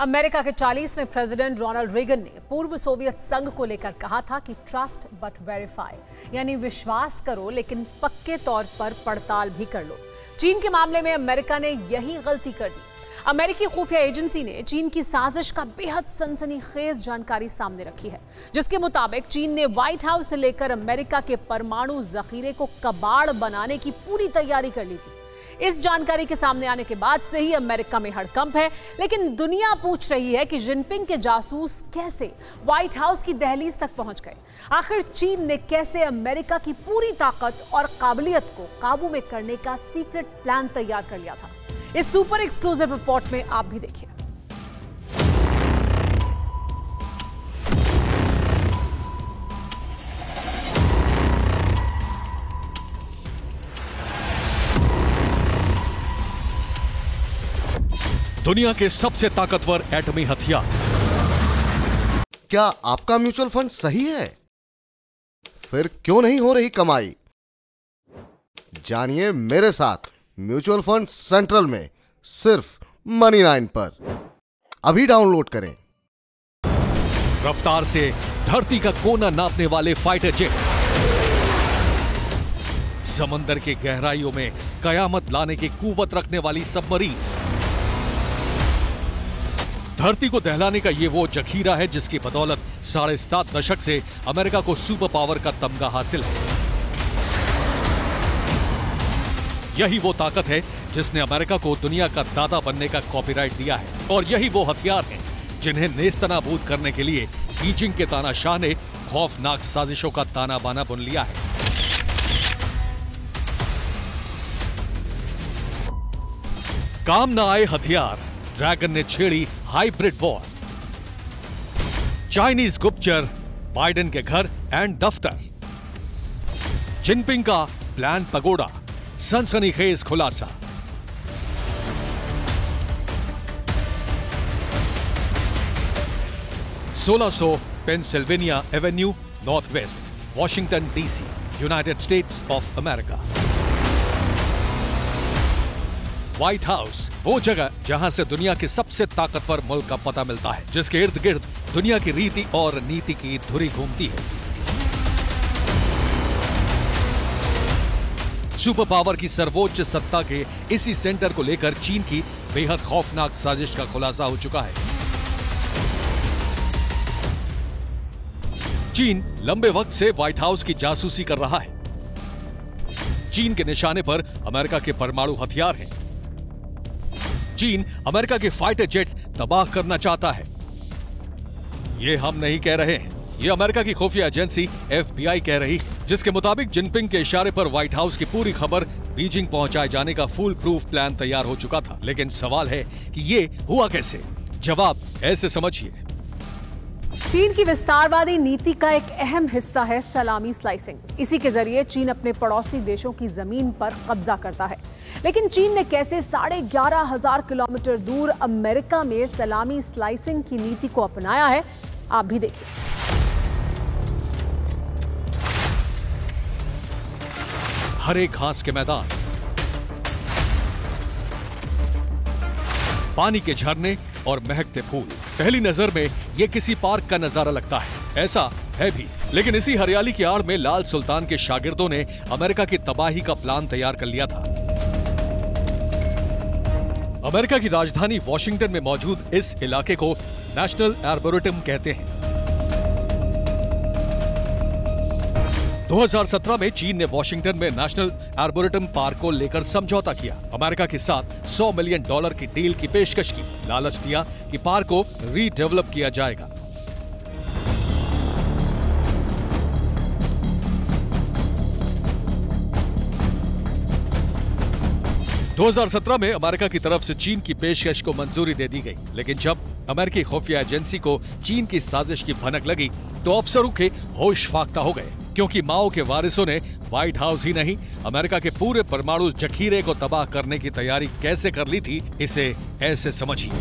America के 40वें president Ronald Reagan ने पूर्व सोवियत संघ को लेकर कहा था कि ट्रस्ट बट वेरीफाई, यानी विश्वास करो लेकिन पक्के तौर पर पड़ताल भी कर लो। चीन के मामले में अमेरिका ने यही गलती कर दी। अमेरिकी खुफिया एजेंसी ने चीन की साजिश का बेहद सनसनीखेज जानकारी सामने रखी है, जिसके मुताबिक चीन ने व्हाइट हाउस से लेकर अमेरिका के परमाणु जखीरे को कबाड़ बनाने की पूरी तैयारी कर ली थी। इस जानकारी के सामने आने के बाद से ही अमेरिका में हड़कंप है, लेकिन दुनिया पूछ रही है कि जिनपिंग के जासूस कैसे व्हाइट हाउस की दहलीज तक पहुंच गए। आखिर चीन ने कैसे अमेरिका की पूरी ताकत और काबिलियत को काबू में करने का सीक्रेट प्लान तैयार कर लिया था। इस सुपर एक्सक्लूसिव रिपोर्ट में आप भी देखिए। दुनिया के सबसे ताकतवर एटमी हथियार। क्या आपका म्यूचुअल फंड सही है? फिर क्यों नहीं हो रही कमाई? जानिए मेरे साथ म्यूचुअल फंड सेंट्रल में सिर्फ मनी9 पर। अभी डाउनलोड करें। रफ्तार से धरती का कोना नापने वाले फाइटर जेट, समंदर के गहराइयों में कयामत लाने की कुव्वत रखने वाली सबमरीन्स, धरती को दहलाने का ये वो जखीरा है जिसकी बदौलत 7.5 दशक से अमेरिका को सुपर पावर का तमगा हासिल है। यही वो ताकत है जिसने अमेरिका को दुनिया का दादा बनने का कॉपीराइट दिया है, और यही वो हथियार हैं जिन्हें नेस्तनाबूद करने के लिए बीजिंग के तानाशाह ने खौफनाक साजिशों का ताना बाना बुन लिया है। काम न आए हथियार, ड्रैगन ने छेड़ी हाइब्रिड वॉर। चाइनीज गुप्तचर, बाइडेन के घर एंड दफ्तर, जिनपिंग का प्लान पगोड़ा, सनसनीखेज खुलासा। (1600 Pennsylvania Avenue, north west, Washington DC, United states of America. White house वो जगह जहां से दुनिया के सबसे ताकतवर मुल्क का पता मिलता है, जिसके इर्द गिर्द दुनिया की रीति और नीति की धुरी घूमती है। सुपर पावर की सर्वोच्च सत्ता के इसी सेंटर को लेकर चीन की बेहद खौफनाक साजिश का खुलासा हो चुका है। चीन लंबे वक्त से व्हाइट हाउस की जासूसी कर रहा है। चीन के निशाने पर अमेरिका के परमाणु हथियार हैं। चीन अमेरिका के फाइटर जेट्स तबाह करना चाहता है। ये हम नहीं कह रहे हैं, ये अमेरिका की खुफिया एजेंसी FBI कह रही, जिसके मुताबिक जिनपिंग के इशारे पर व्हाइट हाउस की पूरी खबर बीजिंग पहुंचाए जाने का फुल प्रूफ प्लान तैयार हो चुका था। लेकिन सवाल है कि ये हुआ कैसे? जवाब ऐसे समझिए। चीन की विस्तारवादी नीति का एक अहम हिस्सा है सलामी स्लाइसिंग। इसी के जरिए चीन अपने पड़ोसी देशों की जमीन पर कब्जा करता है। लेकिन चीन ने कैसे 11,500 किलोमीटर दूर अमेरिका में सलामी स्लाइसिंग की नीति को अपनाया है, आप भी देखिए। हरे घास के मैदान, पानी के झरने और महकते फूल। पहली नजर में ये किसी पार्क का नजारा लगता है, ऐसा है भी। लेकिन इसी हरियाली की आड़ में लाल सुल्तान के शागिर्दों ने अमेरिका की तबाही का प्लान तैयार कर लिया था। अमेरिका की राजधानी वॉशिंगटन में मौजूद इस इलाके को नेशनल आर्बोरेटम कहते हैं। 2017 में चीन ने वॉशिंगटन में नेशनल आर्बोरेटम पार्क को लेकर समझौता किया। अमेरिका के साथ $100 मिलियन की डील की पेशकश की, लालच दिया कि पार्क को रीडेवलप किया जाएगा। – 2017 में अमेरिका की तरफ से चीन की पेशकश को मंजूरी दे दी गई। लेकिन जब अमेरिकी खुफिया एजेंसी को चीन की साजिश की भनक लगी तो अफसरों के होश फाख्ता हो गए, क्योंकि माओ के वारिसों ने व्हाइट हाउस ही नहीं, अमेरिका के पूरे परमाणु जखीरे को तबाह करने की तैयारी कैसे कर ली थी, इसे ऐसे समझिए।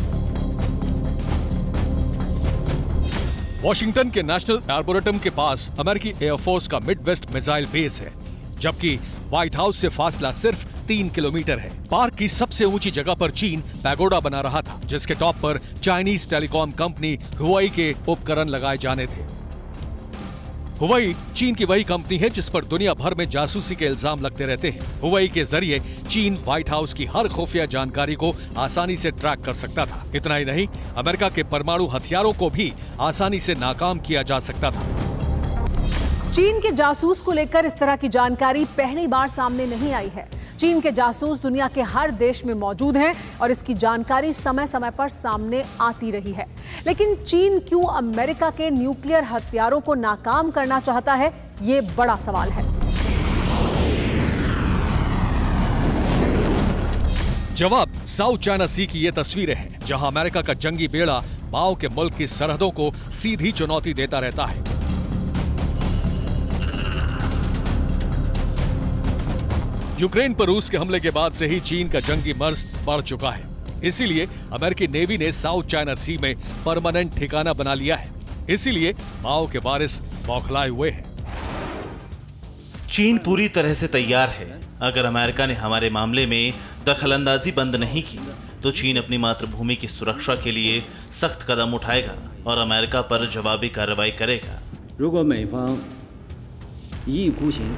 वॉशिंगटन के नेशनल आर्बोरेटम के पास अमेरिकी एयरफोर्स का मिडवेस्ट मिसाइल बेस है, जबकि व्हाइट हाउस से फासला सिर्फ 3 किलोमीटर है। पार्क की सबसे ऊंची जगह पर चीन पैगोडा बना रहा था, जिसके टॉप पर चाइनीज टेलीकॉम कंपनी हुआई के उपकरण लगाए जाने थे। हुआई चीन की वही कंपनी है जिस पर दुनिया भर में जासूसी के इल्जाम लगते रहते हैं। हुआई के जरिए चीन व्हाइट हाउस की हर खुफिया जानकारी को आसानी से ट्रैक कर सकता था। इतना ही नहीं, अमेरिका के परमाणु हथियारों को भी आसानी से नाकाम किया जा सकता था। चीन के जासूस को लेकर इस तरह की जानकारी पहली बार सामने नहीं आई है। चीन के जासूस दुनिया के हर देश में मौजूद हैं और इसकी जानकारी समय समय पर सामने आती रही है। लेकिन चीन क्यों अमेरिका के न्यूक्लियर हथियारों को नाकाम करना चाहता है, ये बड़ा सवाल है। जवाब साउथ चाइना सी की ये तस्वीरें हैं, जहां अमेरिका का जंगी बेड़ा माओ के मुल्क की सरहदों को सीधी चुनौती देता रहता है। यूक्रेन पर रूस के हमले के बाद से ही चीन का जंगी मर्ज बढ़ चुका है। इसीलिए अमेरिकी नेवी ने साउथ चाइना सी में परमानेंट ठिकाना बना लिया है। इसीलिए माओ के वारिस बौखलाए हुए हैं। चीन पूरी तरह से तैयार है। अगर अमेरिका ने हमारे मामले में दखलंदाजी बंद नहीं की तो चीन अपनी मातृभूमि की सुरक्षा के लिए सख्त कदम उठाएगा और अमेरिका पर जवाबी कार्रवाई करेगा। 如果美方一意孤行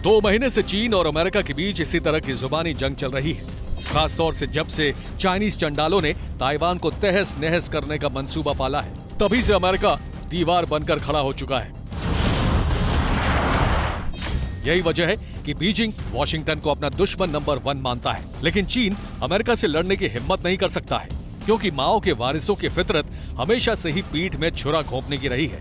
2 महीने से चीन और अमेरिका के बीच इसी तरह की जुबानी जंग चल रही है। खासतौर से जब से चाइनीज चंडालों ने ताइवान को तहस नहस करने का मंसूबा पाला है, तभी से अमेरिका दीवार बनकर खड़ा हो चुका है। यही वजह है कि बीजिंग वॉशिंगटन को अपना दुश्मन नंबर 1 मानता है। लेकिन चीन अमेरिका से लड़ने की हिम्मत नहीं कर सकता है, क्योंकि माओ के वारिसों की फितरत हमेशा से ही पीठ में छुरा घोंपने की रही है।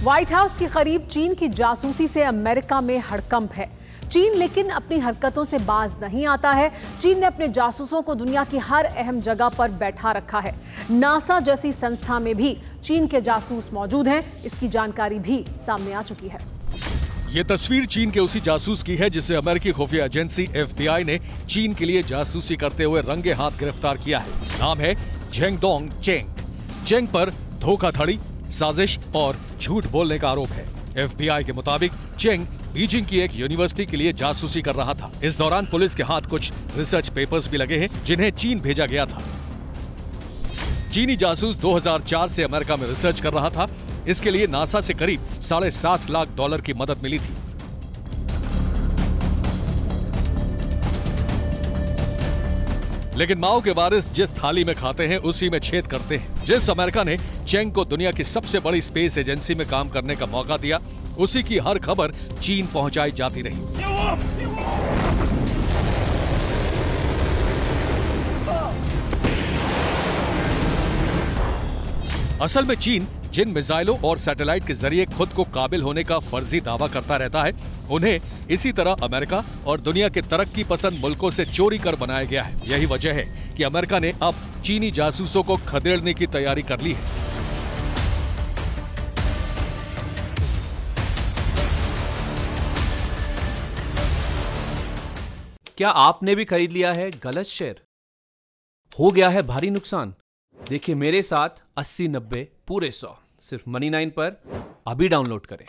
व्हाइट हाउस के करीब चीन की जासूसी से अमेरिका में हड़कंप है। चीन लेकिन अपनी हरकतों से बाज नहीं आता है। चीन ने अपने जासूसों को दुनिया की हर अहम जगह पर बैठा रखा है। नासा जैसी संस्था में भी चीन के जासूस मौजूद हैं। इसकी जानकारी भी सामने आ चुकी है। ये तस्वीर चीन के उसी जासूस की है जिसे अमेरिकी खुफिया एजेंसी FBI ने चीन के लिए जासूसी करते हुए रंगे हाथ गिरफ्तार किया है। नाम है झेंगडोंग चेंग। चेंग पर धोखाधड़ी, साजिश और झूठ बोलने का आरोप है। FBI के मुताबिक चेंग बीजिंग की एक यूनिवर्सिटी के लिए जासूसी कर रहा था। इस दौरान पुलिस के हाथ कुछ रिसर्च पेपर्स भी लगे हैं जिन्हें चीन भेजा गया था। चीनी जासूस 2004 से अमेरिका में रिसर्च कर रहा था। इसके लिए नासा से करीब $7.5 लाख की मदद मिली थी। लेकिन माओ के वारिस जिस थाली में खाते हैं उसी में छेद करते हैं। जिस अमेरिका ने चेंग को दुनिया की सबसे बड़ी स्पेस एजेंसी में काम करने का मौका दिया, उसी की हर खबर चीन पहुंचाई जाती रही। असल में चीन जिन मिसाइलों और सैटेलाइट के जरिए खुद को काबिल होने का फर्जी दावा करता रहता है, उन्हें इसी तरह अमेरिका और दुनिया के तरक्की पसंद मुल्कों से चोरी कर बनाया गया है। यही वजह है कि अमेरिका ने अब चीनी जासूसों को खदेड़ने की तैयारी कर ली है। क्या आपने भी खरीद लिया है गलत शेयर? हो गया है भारी नुकसान? देखिए मेरे साथ 80, 90, पूरे 100 सिर्फ Money9 पर अभी डाउनलोड करें।